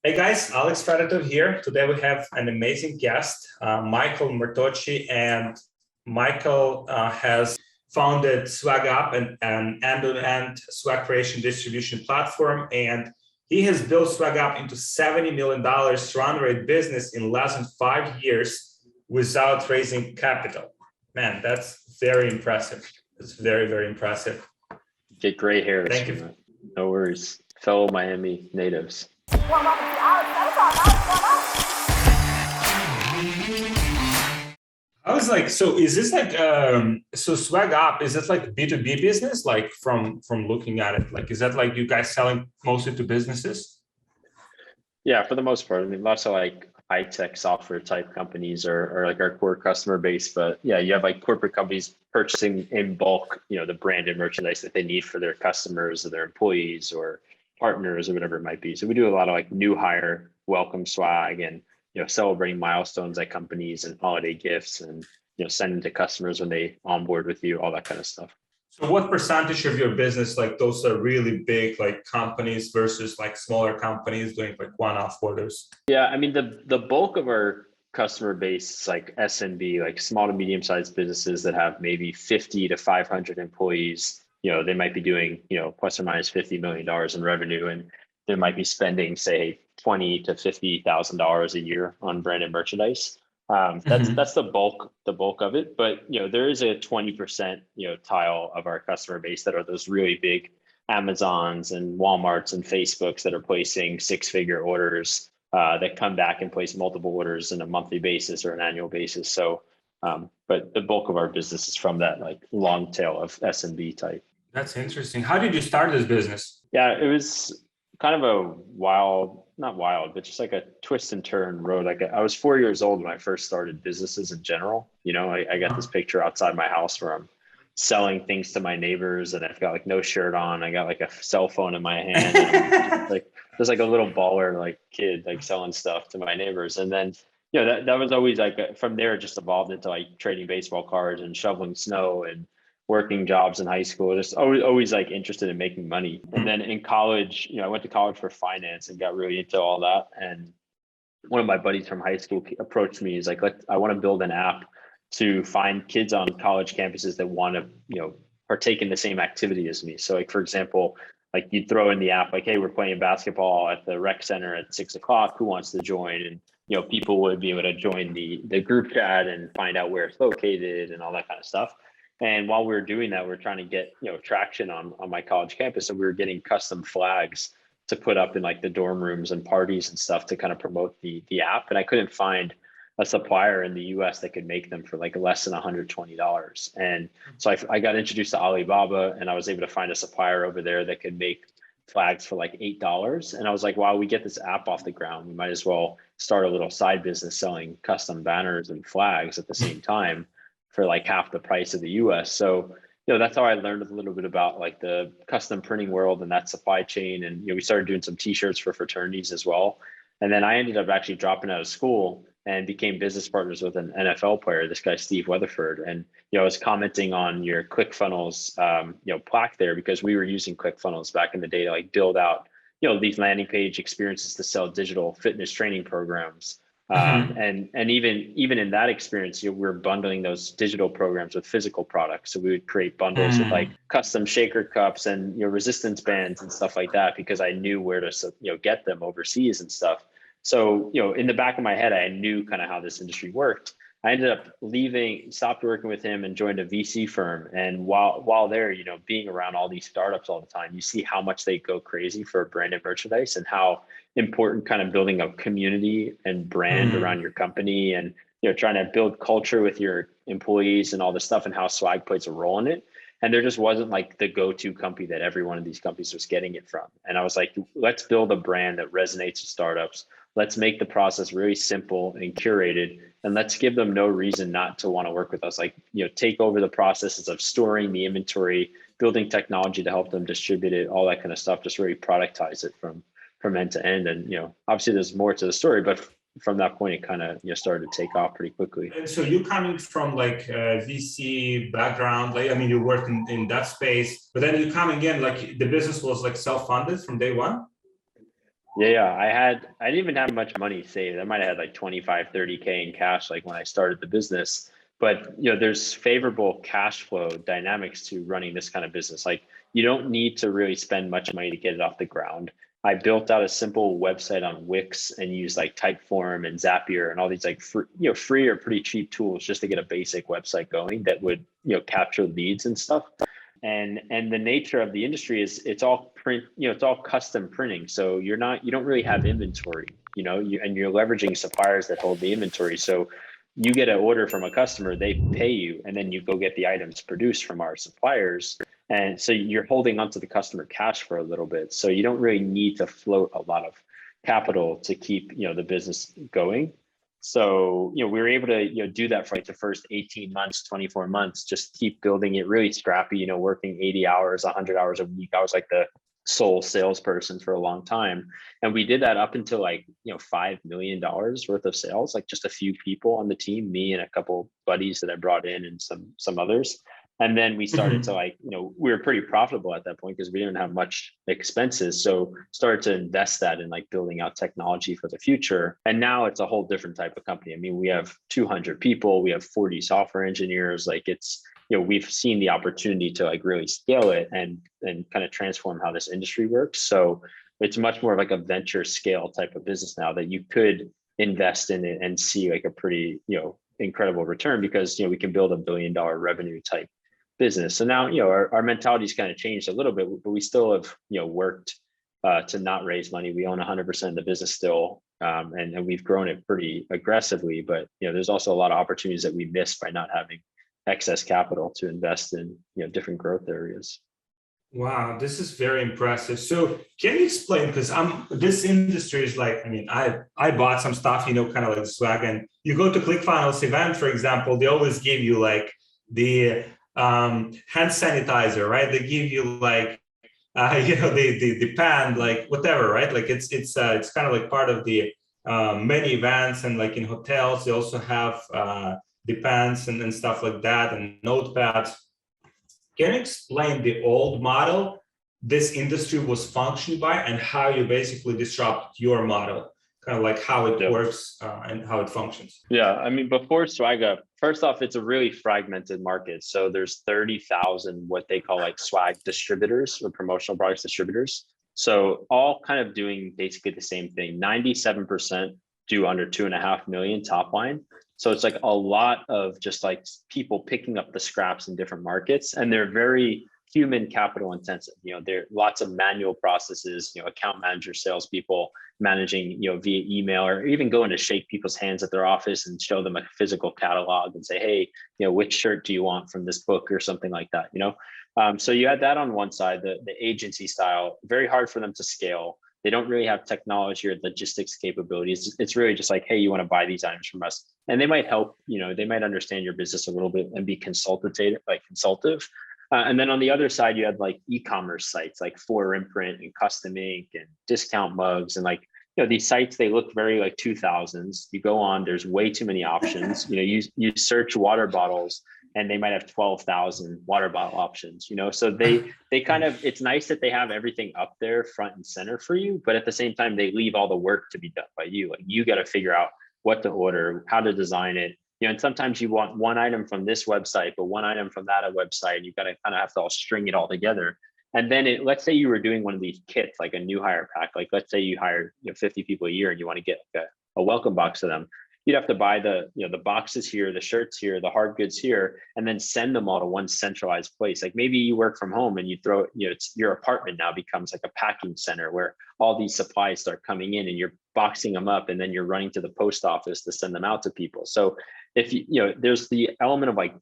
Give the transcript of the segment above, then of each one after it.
Hey guys, Alex Fedotoff here. Today we have an amazing guest, Michael Martocci, and Michael has founded SwagUp, an end-to-end swag creation distribution platform, and he has built SwagUp into $70 million run rate business in less than 5 years without raising capital. Man, that's very impressive. It's very, very impressive. Get gray hairs. Thank you. No worries. Fellow Miami natives. I was like, so is this like, so SwagUp, is it like B2B business? Like from looking at it, like, is that like you guys selling mostly to businesses? Yeah, for the most part. I mean, lots of like high-tech software type companies are like our core customer base. But yeah, you have like corporate companies purchasing in bulk, the branded merchandise that they need for their customers or their employees or partners or whatever it might be. So we do a lot of like new hire, welcome swag, and celebrating milestones at companies and holiday gifts, and sending to customers when they onboard with you, all that kind of stuff. So what percentage of your business, like those are really big like companies versus like smaller companies doing like one-off orders? Yeah, I mean the bulk of our customer base is like SMB, like small to medium-sized businesses that have maybe 50 to 500 employees. They might be doing plus or minus $50 million in revenue, and they might be spending say $20,000 to $50,000 a year on branded merchandise. That's the bulk of it. But there is a 20% tile of our customer base that are those really big Amazons and Walmarts and Facebooks that are placing 6-figure orders that come back and place multiple orders on a monthly basis or an annual basis. So, but the bulk of our business is from that like long tail of SMB type. That's interesting. How did you start this business? Yeah, it was kind of a not wild, but just like a twist and turn road. Like I was 4 years old when I first started businesses in general. I got this picture outside my house where I'm selling things to my neighbors, and I've got like no shirt on. I got like a cell phone in my hand, and just like a little baller like kid like selling stuff to my neighbors. And then that was always like from there it just evolved into like trading baseball cards and shoveling snow and working jobs in high school, just always like interested in making money. And then in college, I went to college for finance and got really into all that. And one of my buddies from high school approached me. He's like, I want to build an app to find kids on college campuses that want to, partake in the same activity as me. So like, for example, like you'd throw in the app, like, hey, we're playing basketball at the rec center at 6 o'clock. Who wants to join? And, people would be able to join the group chat and find out where it's located and all that kind of stuff. And while we were doing that, we were trying to get, traction on my college campus. So we were getting custom flags to put up in like the dorm rooms and parties and stuff to kind of promote the app. And I couldn't find a supplier in the US that could make them for like less than $120. And so I got introduced to Alibaba, and I was able to find a supplier over there that could make flags for like $8. And I was like, wow, we get this app off the ground, we might as well start a little side business selling custom banners and flags at the same time for like half the price of the US. So, that's how I learned a little bit about like the custom printing world and that supply chain. And, we started doing some t-shirts for fraternities as well. And then I ended up actually dropping out of school and became business partners with an NFL player, this guy, Steve Weatherford. And, I was commenting on your ClickFunnels, plaque there, because we were using ClickFunnels back in the day to like build out, these landing page experiences to sell digital fitness training programs. And even in that experience, we're bundling those digital programs with physical products. So we would create bundles with like custom shaker cups and resistance bands and stuff like that, because I knew where to get them overseas and stuff. So in the back of my head, I knew kind of how this industry worked. I ended up stopped working with him and joined a VC firm. And while there, being around all these startups all the time, you see how much they go crazy for branded merchandise and how important kind of building a community and brand around your company, and trying to build culture with your employees and all this stuff, and how swag plays a role in it. And there just wasn't like the go-to company that every one of these companies was getting it from. And I was like, let's build a brand that resonates with startups. Let's make the process really simple and curated, and let's give them no reason not to want to work with us. Like, take over the processes of storing the inventory, building technology to help them distribute it, all that kind of stuff, just really productize it from end to end. And, obviously there's more to the story, but from that point, it kind of started to take off pretty quickly. And so you coming from like a VC background, like, I mean, you worked in that space, but then you come again, like the business was like self-funded from day one? Yeah. I didn't even have much money saved. I might have had like 25, 30K in cash, like when I started the business. But there's favorable cash flow dynamics to running this kind of business. Like you don't need to really spend much money to get it off the ground. I built out a simple website on Wix and used like Typeform and Zapier and all these like free or pretty cheap tools just to get a basic website going that would, capture leads and stuff. And the nature of the industry is it's all print, it's all custom printing. So you don't really have inventory, and you're leveraging suppliers that hold the inventory. So you get an order from a customer, they pay you, and then you go get the items produced from our suppliers. And so you're holding onto the customer cash for a little bit. So you don't really need to float a lot of capital to keep, the business going. So, we were able to, do that for like the first 18 months, 24 months, just keep building it really scrappy, working 80 hours, 100 hours a week. I was like the sole salesperson for a long time. And we did that up until like, $5 million worth of sales, like just a few people on the team, me and a couple buddies that I brought in and some others. And then we started to like, we were pretty profitable at that point because we didn't have much expenses. So started to invest that in like building out technology for the future. And now it's a whole different type of company. I mean, we have 200 people, we have 40 software engineers. Like it's, we've seen the opportunity to like really scale it and kind of transform how this industry works. So it's much more of like a venture scale type of business now that you could invest in it and see like a pretty, incredible return because, we can build $1 billion revenue type business. So now, our mentality's kind of changed a little bit, but we still have, worked to not raise money. We own 100% of the business still, and we've grown it pretty aggressively. But there's also a lot of opportunities that we missed by not having excess capital to invest in different growth areas. Wow, this is very impressive. So can you explain, because this industry is like, I mean, I bought some stuff, kind of like Swag, and you go to ClickFunnels event, for example, they always give you like the hand sanitizer, right? They give you like the pen, like whatever, right? Like it's kind of like part of the many events, and like in hotels they also have the pens and stuff like that, and notepads. Can you explain the old model this industry was functioned by, and how you basically disrupt your model, kind of like how it works and how it functions? Yeah, I mean, before SwagUp, first off, it's a really fragmented market. So there's 30,000 what they call like swag distributors or promotional products distributors. So all kind of doing basically the same thing. 97% do under 2.5 million top line. So it's like a lot of just like people picking up the scraps in different markets, and they're very human capital intensive. There are lots of manual processes, account managers, salespeople managing, via email, or even going to shake people's hands at their office and show them a physical catalog and say, hey, which shirt do you want from this book or something like that, So you had that on one side, the agency style, very hard for them to scale. They don't really have technology or logistics capabilities. It's really just like, hey, you want to buy these items from us. And they might help, they might understand your business a little bit and be consultative. And then on the other side, you had like e-commerce sites like For Imprint and Custom Ink and Discount Mugs. And like, these sites, they look very like 2000s. You go on, there's way too many options. You search water bottles and they might have 12,000 water bottle options, So they kind of, it's nice that they have everything up there front and center for you, but at the same time, they leave all the work to be done by you. Like you got to figure out what to order, how to design it. And sometimes you want one item from this website, but one item from that website, you got to kind of have to all string it all together. And then let's say you were doing one of these kits, like a new hire pack, like let's say you hired 50 people a year and you want to get a welcome box to them. You'd have to buy the boxes here, the shirts here, the hard goods here, and then send them all to one centralized place. Like maybe you work from home and you throw, it's your apartment now becomes like a packing center where all these supplies start coming in and you're boxing them up, and then you're running to the post office to send them out to people. So if there's the element of like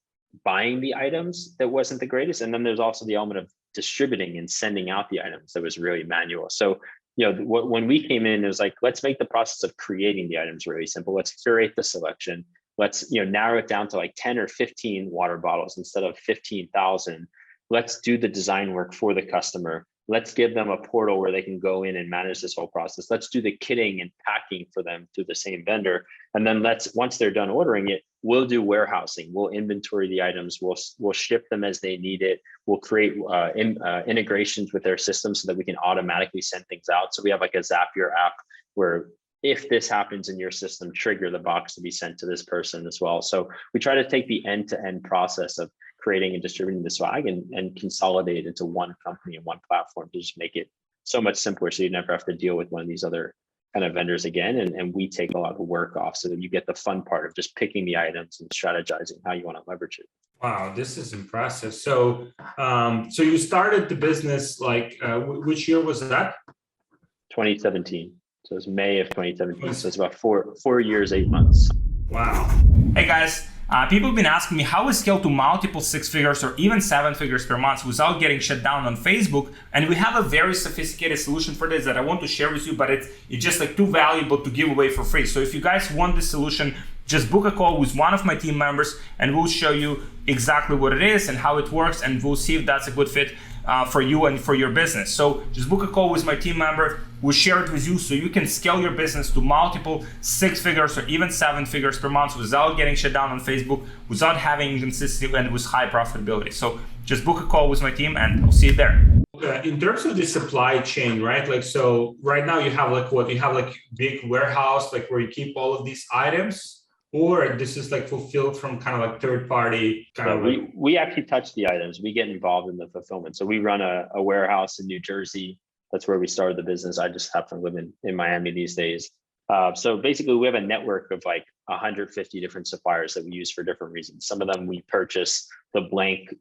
buying the items that wasn't the greatest, and then there's also the element of distributing and sending out the items that was really manual. So when we came in, it was like, let's make the process of creating the items really simple. Let's curate the selection. Let's narrow it down to like 10 or 15 water bottles instead of 15,000. Let's do the design work for the customer. Let's give them a portal where they can go in and manage this whole process. Let's do the kitting and packing for them through the same vendor. And then once they're done ordering it, we'll do warehousing. We'll inventory the items. We'll ship them as they need it. We'll create integrations with their system so that we can automatically send things out. So we have like a Zapier app where if this happens in your system, trigger the box to be sent to this person as well. So we try to take the end-to-end process of creating and distributing the swag and consolidate it into one company and one platform to just make it so much simpler, so you never have to deal with one of these other kind of vendors again. And we take a lot of the work off so that you get the fun part of just picking the items and strategizing how you want to leverage it. Wow, this is impressive. So, so you started the business like which year was that? 2017. So it was May of 2017. So it's about 4 years, 8 months. Wow. Hey guys. People have been asking me how we scale to multiple 6 figures or even 7 figures per month without getting shut down on Facebook. And we have a very sophisticated solution for this that I want to share with you, but it's just like too valuable to give away for free. So if you guys want this solution, just book a call with one of my team members and we'll show you exactly what it is and how it works, and we'll see if that's a good fit for you and for your business. So just book a call with my team member. We'll share it with you so you can scale your business to multiple 6 figures or even 7 figures per month without getting shut down on Facebook, without having inconsistency, and with high profitability. So just book a call with my team and I'll see you there. In terms of the supply chain, right? Like, so right now you have like what? You have like big warehouse, like where you keep all of these items, or this is like fulfilled from kind of like third party kind of like... We actually touch the items. We get involved in the fulfillment. So we run a warehouse in New Jersey. That's where we started the business. I just happen to live in Miami these days. So basically we have a network of like 150 different suppliers that we use for different reasons. Some of them we purchase the blank,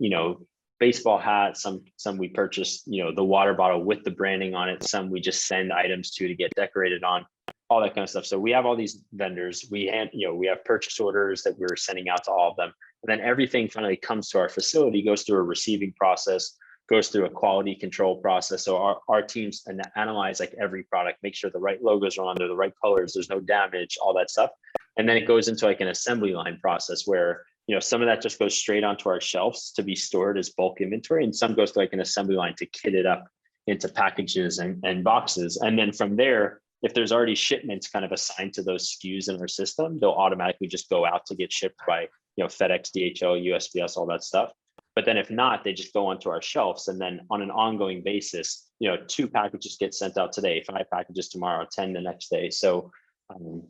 baseball hat. Some we purchase, the water bottle with the branding on it. Some we just send items to get decorated on, all that kind of stuff. So we have all these vendors. We have purchase orders that we're sending out to all of them. And then everything finally comes to our facility, goes through a receiving process, goes through a quality control process. So our teams analyze like every product, make sure the right logos are on there, the right colors, there's no damage, all that stuff. And then it goes into like an assembly line process where, some of that just goes straight onto our shelves to be stored as bulk inventory. And some goes to like an assembly line to kit it up into packages and boxes. And then from there, if there's already shipments kind of assigned to those SKUs in our system, they'll automatically just go out to get shipped by, FedEx, DHL, USPS, all that stuff. But then if not, they just go onto our shelves. And then on an ongoing basis, 2 packages get sent out today, 5 packages tomorrow, 10 the next day. So,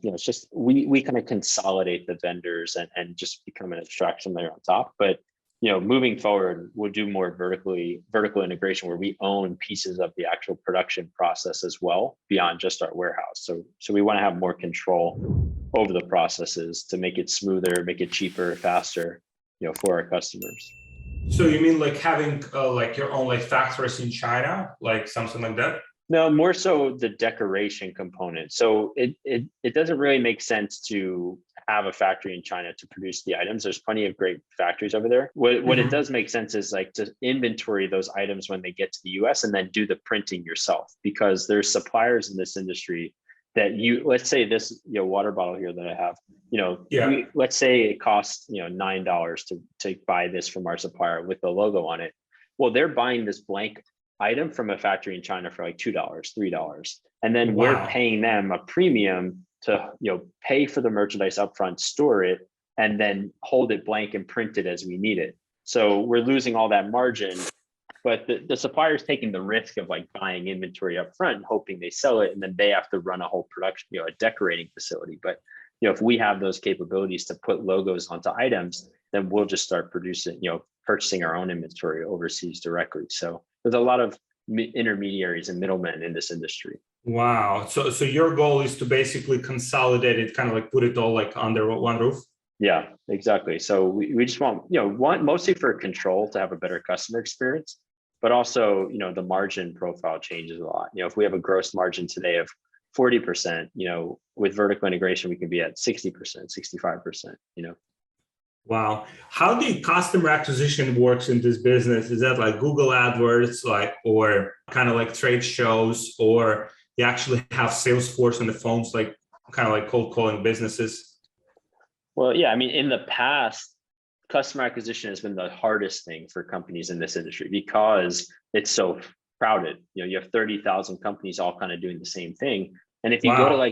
it's just, we kind of consolidate the vendors and just become an abstraction layer on top. But, moving forward, we'll do more vertical integration where we own pieces of the actual production process as well, beyond just our warehouse. So we want to have more control over the processes to make it smoother, make it cheaper, faster, for our customers. So you mean like having like your own like factories in China, like something like that? No, more so the decoration component. So it doesn't really make sense to have a factory in China to produce the items. There's plenty of great factories over there. What it does make sense is like to inventory those items when they get to the US and then do the printing yourself, because there's suppliers in this industry that let's say this water bottle here that I have, let's say it costs $9 to buy this from our supplier with the logo on it. Well, they're buying this blank item from a factory in China for like $2, $3. And then we're paying them a premium to pay for the merchandise upfront, store it, and then hold it blank and print it as we need it. So we're losing all that margin. But the supplier's taking the risk of like buying inventory up front and hoping they sell it, and then they have to run a whole production, a decorating facility. But if we have those capabilities to put logos onto items, then we'll just start purchasing our own inventory overseas directly. So there's a lot of intermediaries and middlemen in this industry. Wow. So your goal is to basically consolidate it, kind of like put it all like under one roof? Yeah, exactly. So we just want, mostly for control, to have a better customer experience. But also, the margin profile changes a lot. If we have a gross margin today of 40%, with vertical integration, we can be at 60%, 65%, Wow. How the customer acquisition works in this business? Is that like Google AdWords, or kind of like trade shows, or you actually have Salesforce on the phones, like kind of like cold calling businesses? Well, yeah, I mean, in the past, customer acquisition has been the hardest thing for companies in this industry because it's so crowded. You have 30,000 companies all kind of doing the same thing. And if you go to Wow.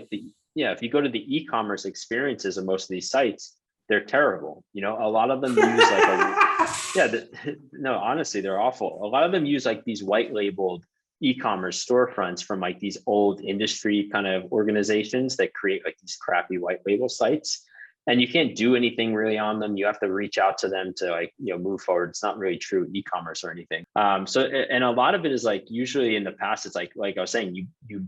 if you go to the e-commerce experiences of most of these sites, they're terrible. A lot of them use like no, honestly, they're awful. A lot of them use like these white labeled e-commerce storefronts from like these old industry kind of organizations that create like these crappy white label sites. And you can't do anything really on them. You have to reach out to them to like, move forward. It's not really true e-commerce or anything. And a lot of it is like, usually in the past, it's like I was saying, you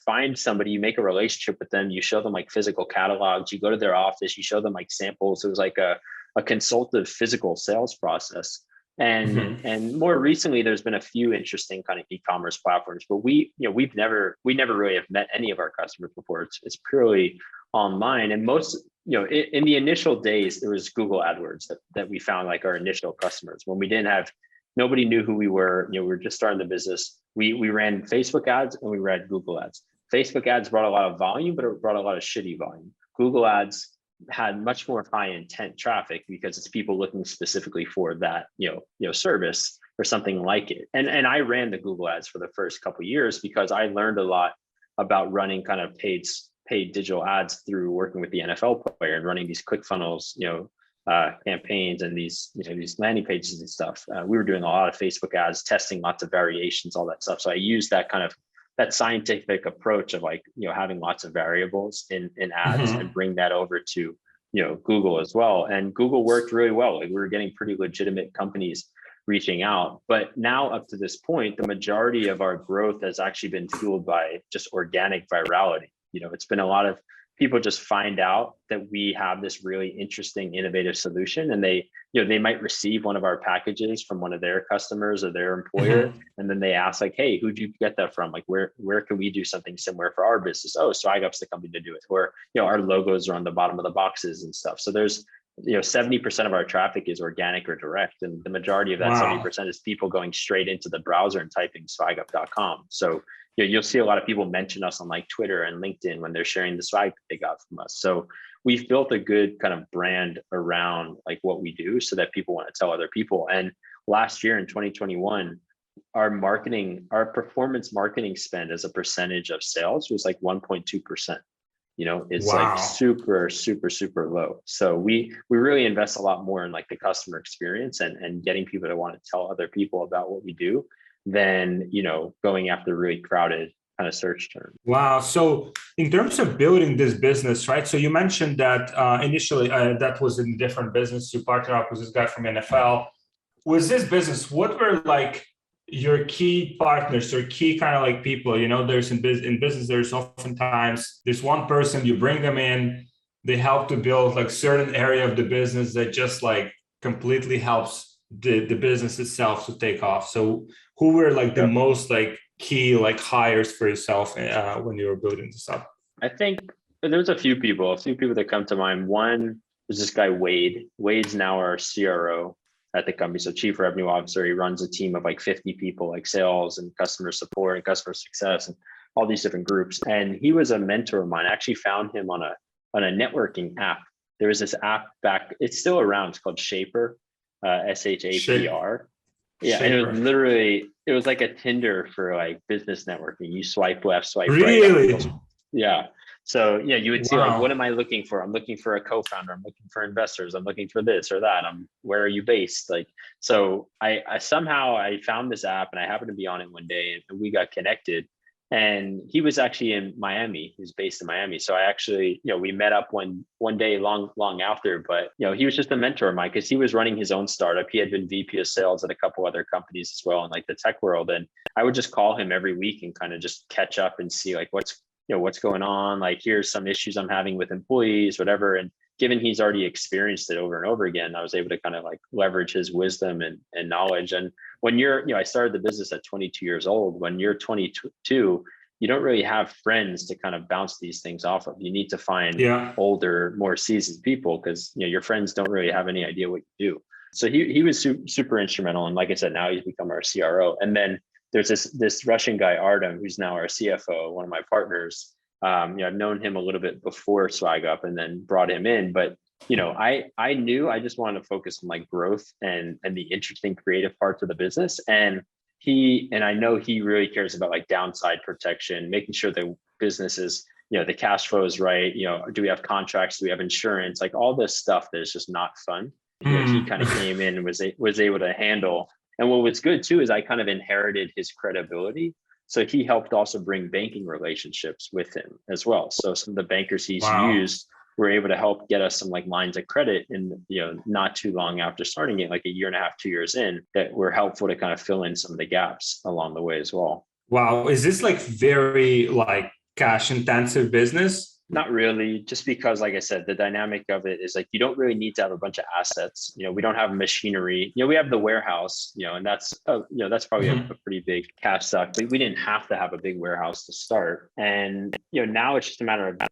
find somebody, you make a relationship with them, you show them like physical catalogs, you go to their office, you show them like samples. It was like a consultative physical sales process. And more recently, there's been a few interesting kind of e-commerce platforms, but we never really have met any of our customers before. It's purely online. And most, in the initial days, it was Google AdWords that we found like our initial customers when we didn't have, nobody knew who we were. We were just starting the business. We ran Facebook ads and we ran Google ads. Facebook ads brought a lot of volume, but it brought a lot of shitty volume. Google ads had much more high intent traffic because it's people looking specifically for that, service or something like it. And I ran the Google ads for the first couple of years because I learned a lot about running kind of paid digital ads through working with the NFL player and running these ClickFunnels, campaigns and these landing pages and stuff. We were doing a lot of Facebook ads, testing lots of variations, all that stuff. So I used that scientific approach of like, having lots of variables in ads and bring that over to, Google as well. And Google worked really well. Like we were getting pretty legitimate companies reaching out. But now up to this point, the majority of our growth has actually been fueled by just organic virality. It's been a lot of people just find out that we have this really interesting, innovative solution, and they might receive one of our packages from one of their customers or their employer, and then they ask like, "Hey, who'd you get that from? Like, where can we do something similar for our business?" Oh, SwagUp's the company to do it. Or our logos are on the bottom of the boxes and stuff. So there's 70% of our traffic is organic or direct, and the majority of that 70% is people going straight into the browser and typing swagup.com. So you'll see a lot of people mention us on like Twitter and LinkedIn when they're sharing the swag that they got from us. So we've built a good kind of brand around like what we do so that people want to tell other people. And last year in 2021, our performance marketing spend as a percentage of sales was like 1.2%. It's like super, super, super low. So we really invest a lot more in like the customer experience and getting people to want to tell other people about what we do than, going after really crowded kind of search terms. Wow. So in terms of building this business, right? So you mentioned that initially that was in a different business. You partnered up with this guy from NFL. Was this business, what were like your key partners or key kind of like people? There's in business, there's oftentimes there's one person, you bring them in, they help to build like certain area of the business that just like completely helps the business itself to take off. So who were like the most like key like hires for yourself when you were building this up? I think there's a few people that come to mind. One is this guy, Wade. Wade's now our CRO at the company. So Chief Revenue Officer. He runs a team of like 50 people, like sales and customer support and customer success and all these different groups. And he was a mentor of mine. I actually found him on a networking app. There was this app back, it's still around. It's called Shaper, SHAPR. Yeah, and it was like a Tinder for like business networking. You swipe left, swipe right. Really? Yeah. So you would see like, what am I looking for? I'm looking for a co-founder. I'm looking for investors. I'm looking for this or that. Where are you based? Like, so I somehow I found this app and I happened to be on it one day and we got connected. And he was actually in Miami. He was based in Miami. So I actually, we met up one day long after, but, he was just a mentor of mine because he was running his own startup. He had been VP of sales at a couple other companies as well in like the tech world. And I would just call him every week and kind of just catch up and see like what's going on. Like, here's some issues I'm having with employees, whatever. And given he's already experienced it over and over again, I was able to kind of like leverage his wisdom and knowledge. And when I started the business at 22 years old. When you're 22, you don't really have friends to kind of bounce these things off of. You need to find older, more seasoned people because your friends don't really have any idea what you do. So he was super instrumental. And like I said, now he's become our CRO. And then there's this Russian guy, Artem, who's now our CFO, one of my partners. I've known him a little bit before SwagUp and then brought him in. But I knew I just wanted to focus on like growth and the interesting creative parts of the business. And and I know he really cares about like downside protection, making sure the business is, the cash flow is right. Do we have contracts? Do we have insurance? Like all this stuff that is just not fun. He kind of came in and was able to handle. And what was good too is I kind of inherited his credibility. So he helped also bring banking relationships with him as well. So some of the bankers he's used were able to help get us some like lines of credit in, not too long after starting it, like a year and a half, 2 years in, that were helpful to kind of fill in some of the gaps along the way as well. Wow. Is this like very like cash intensive business? Not really, just because, like I said, the dynamic of it is like, you don't really need to have a bunch of assets. We don't have machinery. We have the warehouse, and that's, that's probably a pretty big cash suck, but we didn't have to have a big warehouse to start. And, now it's just a matter of,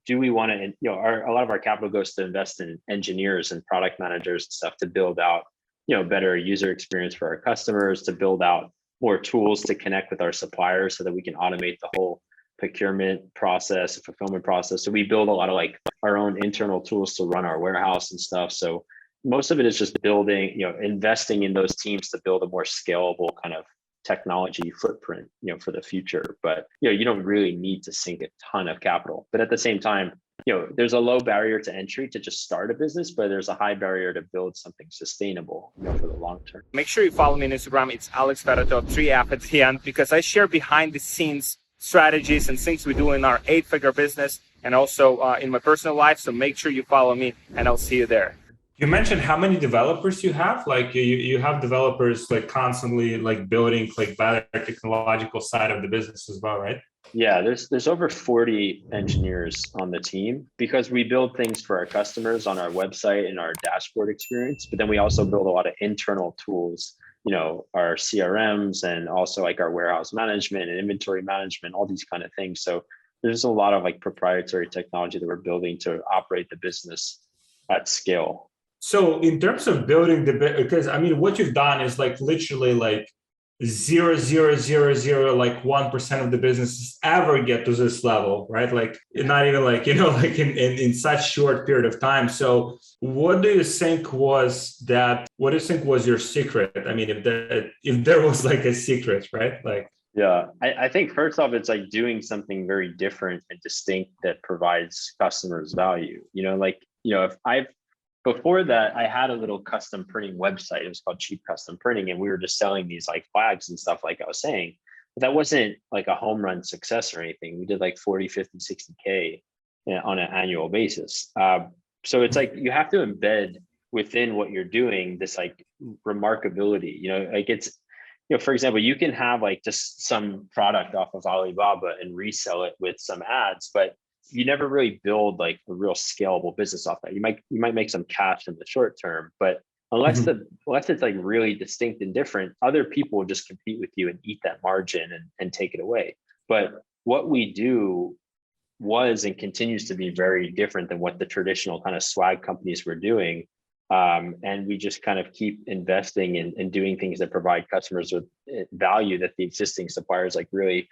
do we want to, a lot of our capital goes to invest in engineers and product managers and stuff to build out, better user experience for our customers, to build out more tools to connect with our suppliers so that we can automate the whole procurement process, fulfillment process. So we build a lot of like our own internal tools to run our warehouse and stuff. So most of it is just building, investing in those teams to build a more scalable kind of technology footprint, for the future. But, you don't really need to sink a ton of capital. But at the same time, there's a low barrier to entry to just start a business, but there's a high barrier to build something sustainable, for the long term. Make sure you follow me on Instagram. It's Alex Fedotoff, 3F at the end, because I share behind the scenes strategies and things we do in our 8-figure business and also in my personal life. So make sure you follow me and I'll see you there. You mentioned how many developers you have. Like you have developers like constantly like building like better technological side of the business as well, right? Yeah, there's over 40 engineers on the team because we build things for our customers on our website and our dashboard experience, but then we also build a lot of internal tools, our CRMs and also like our warehouse management and inventory management, all these kind of things. So there's a lot of like proprietary technology that we're building to operate the business at scale. So in terms of building because I mean, what you've done is like literally like 0.0000 like 1% of the businesses ever get to this level, right? Like not even like, like in such short period of time. So what do you think was your secret? I mean, if there was like a secret, right? Like, yeah, I think first off, it's like doing something very different and distinct that provides customers value, before that, I had a little custom printing website. It was called Cheap Custom Printing. And we were just selling these like flags and stuff, like I was saying. But that wasn't like a home run success or anything. We did like 40, 50, 60K on an annual basis. So it's like you have to embed within what you're doing this like remarkability, like it's, for example, you can have like just some product off of Alibaba and resell it with some ads, but you never really build like a real scalable business off that. You might make some cash in the short term, but unless it's like really distinct and different, other people will just compete with you and eat that margin and take it away. But what we do was and continues to be very different than what the traditional kind of swag companies were doing. And we just kind of keep investing and doing things that provide customers with value that the existing suppliers like really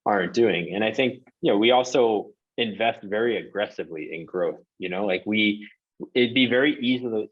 aren't doing. And I think, we also invest very aggressively in growth, it'd be very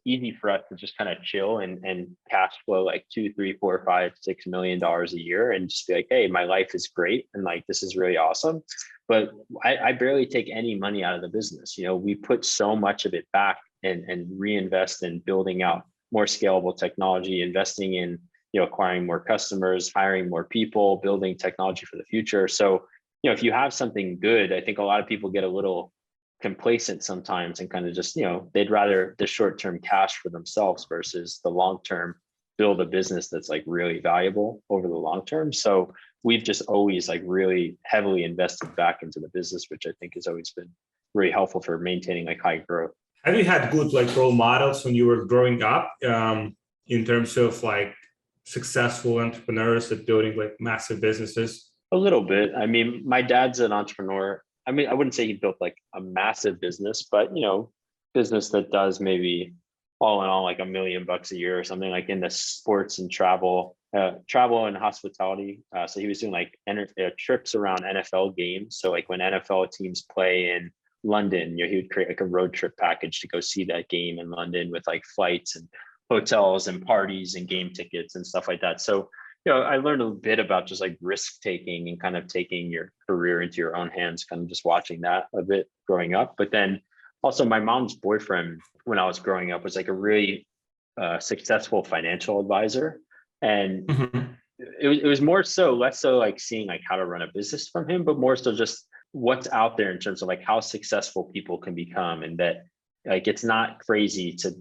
easy for us to just kind of chill and cash flow like $2, $3, $4, $5, $6 million a year and just be like, hey, my life is great and like this is really awesome. But I barely take any money out of the business. We put so much of it back and reinvest in building out more scalable technology, investing in acquiring more customers, hiring more people, building technology for the future. So if you have something good, I think a lot of people get a little complacent sometimes and kind of just, they'd rather the short-term cash for themselves versus the long-term build a business that's like really valuable over the long term. So we've just always like really heavily invested back into the business, which I think has always been really helpful for maintaining like high growth. Have you had good like role models when you were growing up in terms of like successful entrepreneurs that building like massive businesses? A little bit. I mean, my dad's an entrepreneur. I mean, I wouldn't say he built like a massive business, but business that does maybe all in all like $1 million a year or something, like in the sports and travel and hospitality. So he was doing like trips around NFL games. So like when NFL teams play in London, he would create like a road trip package to go see that game in London with like flights and hotels and parties and game tickets and stuff like that. So I learned a bit about just like risk taking and kind of taking your career into your own hands, kind of just watching that a bit growing up. But then also my mom's boyfriend when I was growing up was like a really successful financial advisor. And Mhm. it was more so, less so like seeing like how to run a business from him, but more so just what's out there in terms of like how successful people can become, and that like it's not crazy to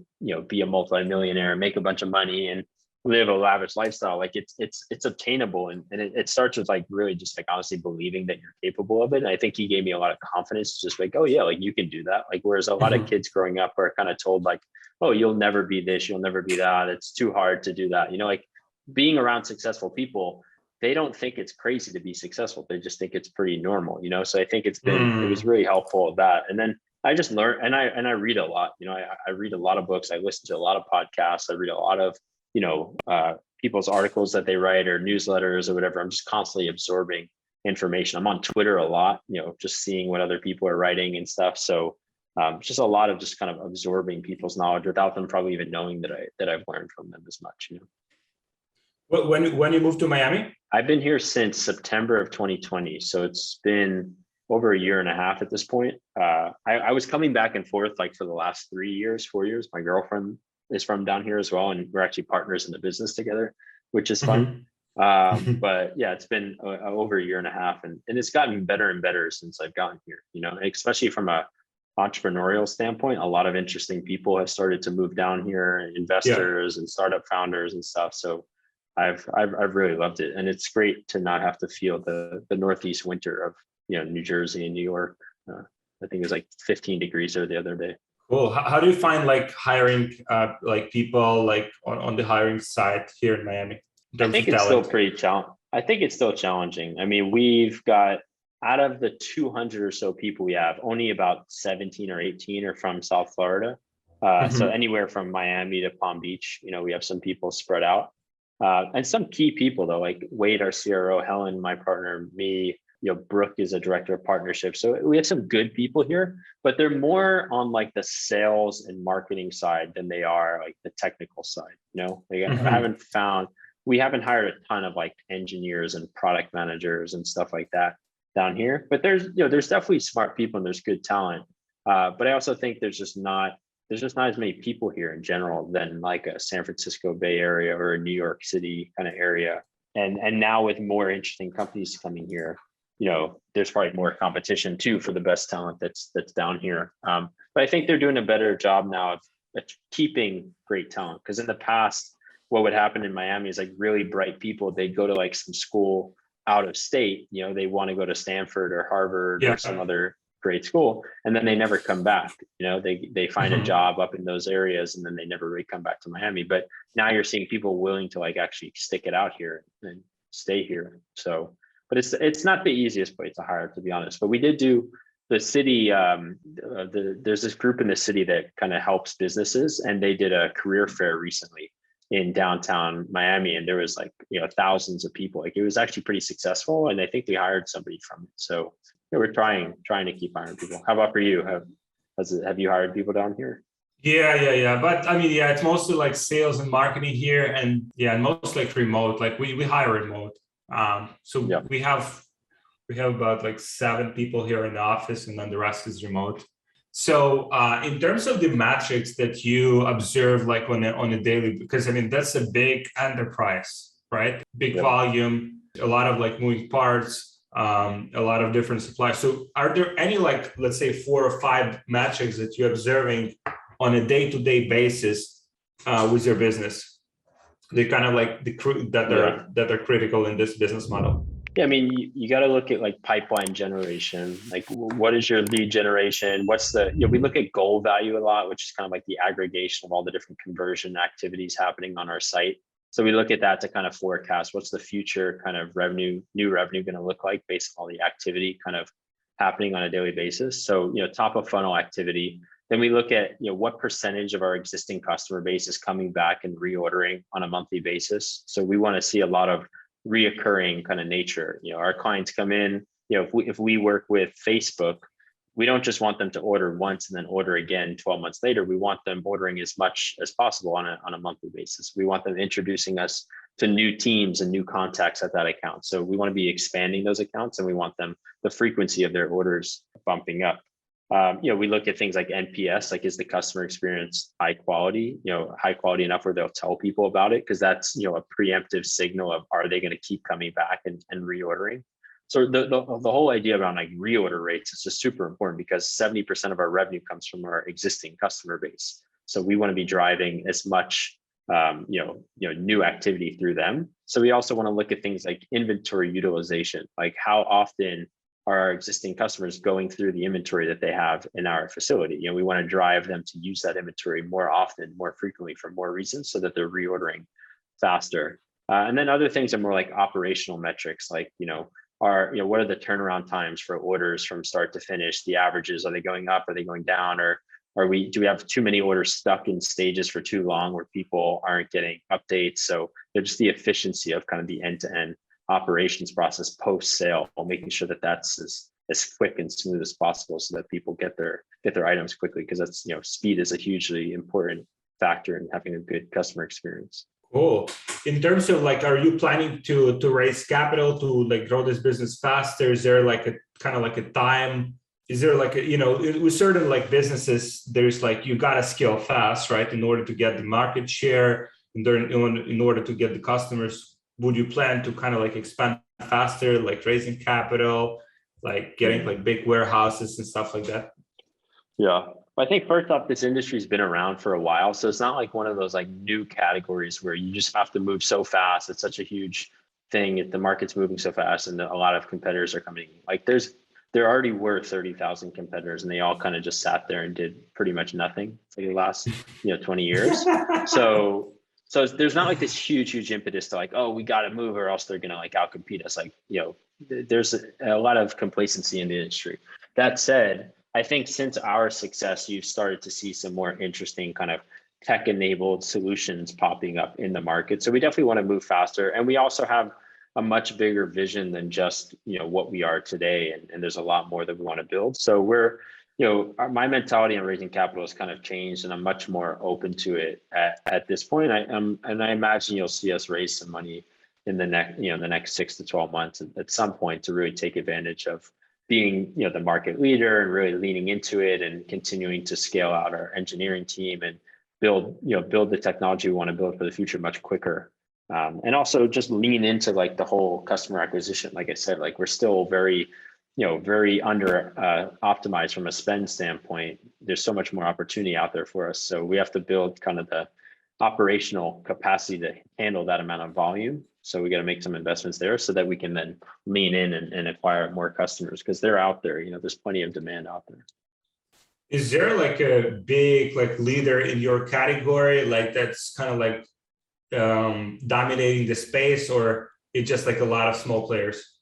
be a multimillionaire and make a bunch of money and live a lavish lifestyle. Like it's obtainable, and it starts with like really just like honestly believing that you're capable of it. And I think he gave me a lot of confidence, just like, oh yeah, like you can do that. Like whereas a lot of Mhm. kids growing up are kind of told like, oh, you'll never be this, you'll never be that, it's too hard to do that, like being around successful people, they don't think it's crazy to be successful. They just think it's pretty normal, So I think it was Mm. really helpful that. And then I just learned, and I read a lot, I read a lot of books. I listen to a lot of podcasts. I read a lot of, people's articles that they write or newsletters or whatever. I'm just constantly absorbing information. I'm on Twitter a lot, just seeing what other people are writing and stuff. So just a lot of just kind of absorbing people's knowledge without them probably even knowing that I've learned from them as much, When you moved to Miami? I've been here since September of 2020. So it's been over a year and a half at this point. I was coming back and forth like for the last 3 years, 4 years. My girlfriend is from down here as well. And we're actually partners in the business together, which is fun. Mhm. But yeah, it's been over a year and a half, and it's gotten better and better since I've gotten here, especially from a entrepreneurial standpoint. A lot of interesting people have started to move down here, Yeah. investors and startup founders and stuff. So I've really loved it, and it's great to not have to feel the northeast winter of New Jersey and New York. I think it was like 15 degrees there the other day. Cool. How do you find like hiring like people like on the hiring side here in Miami in I terms think of it's still talent? pretty challenging. I think it's still challenging. I mean, we've got out of the 200 or so people we have, only about 17 or 18 are from South Florida. So Mhm. anywhere from Miami to Palm Beach, we have some people spread out. And some key people though, like Wade, our CRO, Helen, my partner, me, Brooke is a director of partnerships. So we have some good people here, but they're more on like the sales and marketing side than they are like the technical side. Like Mhm. we haven't hired a ton of like engineers and product managers and stuff like that down here, but there's definitely smart people and there's good talent. But I also think there's just not as many people here in general than like a San Francisco Bay Area or a New York City kind of area. And now with more interesting companies coming here, there's probably more competition too for the best talent that's down here. But I think they're doing a better job now of keeping great talent, because in the past, what would happen in Miami is like really bright people, they'd go to like some school out of state, they want to go to Stanford or Harvard or some Yeah. other great school, and then they never come back. They find a Mhm. job up in those areas and then they never really come back to Miami. But now you're seeing people willing to like actually stick it out here and stay here. So, but it's not the easiest place to hire, to be honest. But we did do the city. There's this group in the city that kind of helps businesses, and they did a career fair recently in downtown Miami, and there was like thousands of people. Like it was actually pretty successful, and I think we hired somebody from it. So we're trying to keep hiring people. How about for you? Have you hired people down here? Yeah. But I mean, yeah, it's mostly like sales and marketing here, and yeah, most like remote. Like we hire remote. So Yeah. we have about like 7 people here in the office, and then the rest is remote. So in terms of the metrics that you observe, like on a daily, because I mean that's a big enterprise, right? Big Yep. volume, a lot of like moving parts, a lot of different suppliers. So are there any like let's say 4 or 5 metrics that you're observing on a day-to-day basis with your business? They kind of like Yeah. that are critical in this business model. Yeah, I mean, you got to look at like pipeline generation. Like, what is your lead generation? What's we look at goal value a lot, which is kind of like the aggregation of all the different conversion activities happening on our site. So we look at that to kind of forecast what's the future kind of new revenue going to look like based on all the activity kind of happening on a daily basis. So, top of funnel activity. Then we look at, what percentage of our existing customer base is coming back and reordering on a monthly basis. So we want to see a lot of reoccurring kind of nature. Our clients come in, if we work with Facebook, we don't just want them to order once and then order again 12 months later. We want them ordering as much as possible on a monthly basis. We want them introducing us to new teams and new contacts at that account. So we want to be expanding those accounts, and we want them, the frequency of their orders bumping up. We look at things like NPS, like is the customer experience high quality, high quality enough where they'll tell people about it, because that's, a preemptive signal of, are they going to keep coming back and reordering? So the whole idea around like reorder rates is just super important, because 70% of our revenue comes from our existing customer base. So we want to be driving as much new activity through them. So we also want to look at things like inventory utilization, like how often are our existing customers going through the inventory that they have in our facility. We want to drive them to use that inventory more often, more frequently, for more reasons, so that they're reordering faster. And then other things are more like operational metrics, like what are the turnaround times for orders from start to finish? The averages, are they going up? Are they going down? Or do we have too many orders stuck in stages for too long where people aren't getting updates? So just the efficiency of kind of the end-to-end operations process post-sale, making sure that that's as quick and smooth as possible, so that people get their items quickly, because that's, speed is a hugely important factor in having a good customer experience. Cool. In terms of like, are you planning to raise capital to like grow this business faster? Is there like a kind of like a time? Is there like with certain like businesses, there's like, you got to scale fast, right? In order to get the market share, in order to get the customers. Would you plan to kind of like expand faster, like raising capital, like getting like big warehouses and stuff like that? Yeah, I think first off, this industry's been around for a while, so it's not like one of those like new categories where you just have to move so fast. It's such a huge thing. The market's moving so fast, and a lot of competitors are coming. Like there already were 30,000 competitors, and they all kind of just sat there and did pretty much nothing for the last 20 years. So there's not like this huge impetus to like, oh, we got to move or else they're going to like outcompete us. Like, there's a lot of complacency in the industry. That said, I think since our success, you've started to see some more interesting kind of tech-enabled solutions popping up in the market. So we definitely want to move faster. And we also have a much bigger vision than just, what we are today. And there's a lot more that we want to build. So we're, my mentality on raising capital has kind of changed, and I'm much more open to it at this point. And I imagine you'll see us raise some money in the next 6 to 12 months at some point, to really take advantage of being, the market leader, and really leaning into it and continuing to scale out our engineering team and build the technology we want to build for the future much quicker. And also just lean into like the whole customer acquisition. Like I said, like we're still very under optimized from a spend standpoint. There's so much more opportunity out there for us. So we have to build kind of the operational capacity to handle that amount of volume. So we got to make some investments there, so that we can then lean in and acquire more customers, because they're out there. There's plenty of demand out there. Is there like a big like leader in your category, like that's kind of like dominating the space, or it's just like a lot of small players?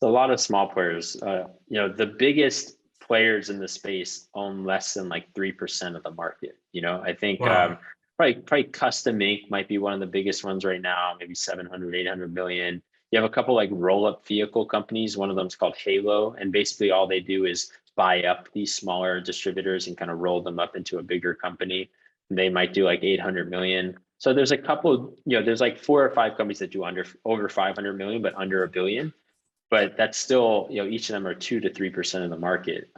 A lot of small players. The biggest players in the space own less than like 3% of the market. I think Wow. probably Custom Ink might be one of the biggest ones right now, maybe 700, 800 million. You have a couple like roll-up vehicle companies. One of them is called Halo, and basically all they do is buy up these smaller distributors and kind of roll them up into a bigger company. They might do like 800 million. So there's a couple, there's like 4 or 5 companies that do over 500 million, but under $1 billion. But that's still, each of them are 2 to 3% of the market.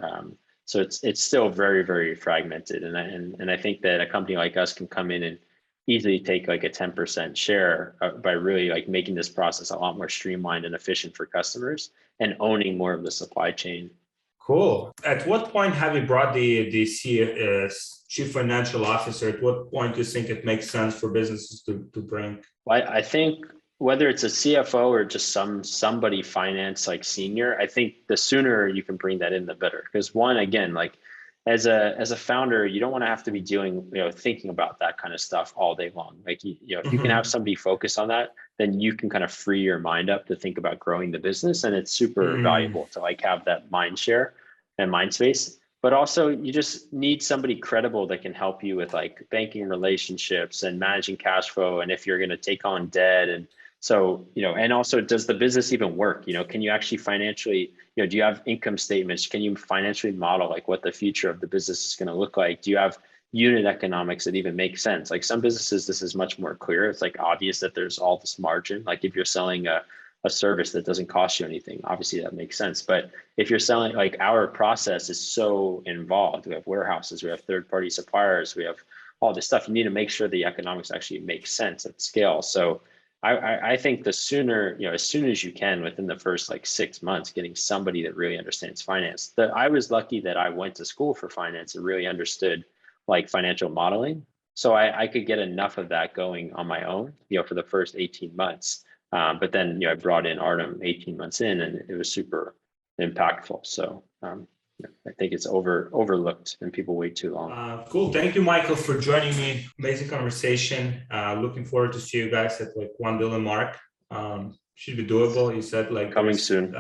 So it's still very, very fragmented. And I think that a company like us can come in and easily take like a 10% share by really like making this process a lot more streamlined and efficient for customers, and owning more of the supply chain. Cool. At what point have you brought the chief financial officer? At what point do you think it makes sense for businesses to bring? I think whether it's a CFO or just somebody finance like senior, I think the sooner you can bring that in, the better. Because one, again, like as a founder, you don't want to have to be doing, thinking about that kind of stuff all day long. Like, if you can have somebody focus on that, then you can kind of free your mind up to think about growing the business. And it's super valuable to like have that mind share and mind space. But also you just need somebody credible that can help you with like banking relationships and managing cash flow. And if you're going to take on debt, and so, and also, does the business even work? Can you actually financially, do you have income statements? Can you financially model like what the future of the business is going to look like? Do you have, unit economics that even make sense. Like some businesses, this is much more clear. It's like obvious that there's all this margin. Like if you're selling a service that doesn't cost you anything, obviously that makes sense. But if you're selling, like our process is so involved, we have warehouses, we have third-party suppliers, we have all this stuff. You need to make sure the economics actually make sense at scale. So I think the sooner, as soon as you can, within the first like 6 months, getting somebody that really understands finance. I was lucky that I went to school for finance and really understood like financial modeling. So I could get enough of that going on my own, for the first 18 months. But then, I brought in Artem 18 months in, and it was super impactful. So I think it's overlooked and people wait too long. Cool. Thank you, Michael, for joining me. Amazing conversation. Looking forward to see you guys at like 1 billion mark. Should be doable. You said like coming soon.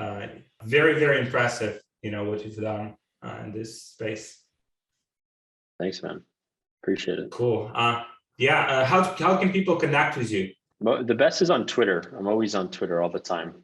Very, very impressive, what you've done in this space. Thanks, man. Appreciate it. Cool. How can people connect with you? The best is on Twitter. I'm always on Twitter all the time.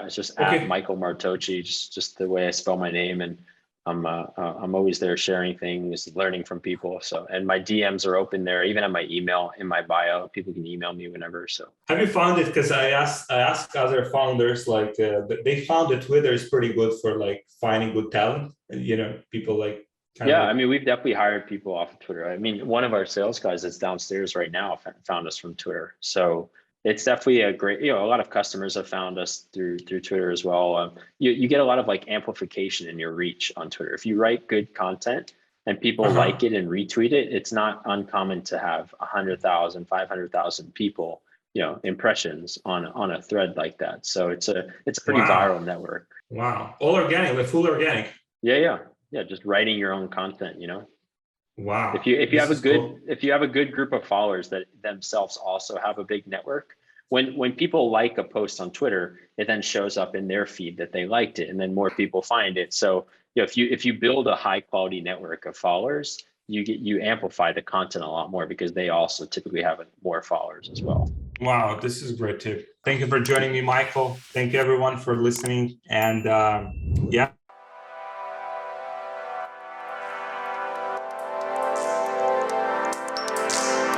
It's just at Michael Martocci, just the way I spell my name, and I'm always there sharing things, learning from people. So, and my DMs are open there. Even at my email in my bio, people can email me whenever. So, have you found it? Because I asked other founders, like they found that Twitter is pretty good for like finding good talent. People like. I mean, we've definitely hired people off of Twitter. I mean, one of our sales guys that's downstairs right now found us from Twitter. So it's definitely a great, a lot of customers have found us through Twitter as well. You get a lot of like amplification in your reach on Twitter. If you write good content and people like it and retweet it, it's not uncommon to have 100,000, 500,000 people, impressions on a thread like that. So it's a pretty viral network. Wow. All organic, like full organic. Yeah, just writing your own content, Wow. If you have a good group of followers that themselves also have a big network, when people like a post on Twitter, it then shows up in their feed that they liked it, and then more people find it. So if you build a high quality network of followers, you amplify the content a lot more because they also typically have more followers as well. Wow, this is a great tip. Thank you for joining me, Michael. Thank you everyone for listening, and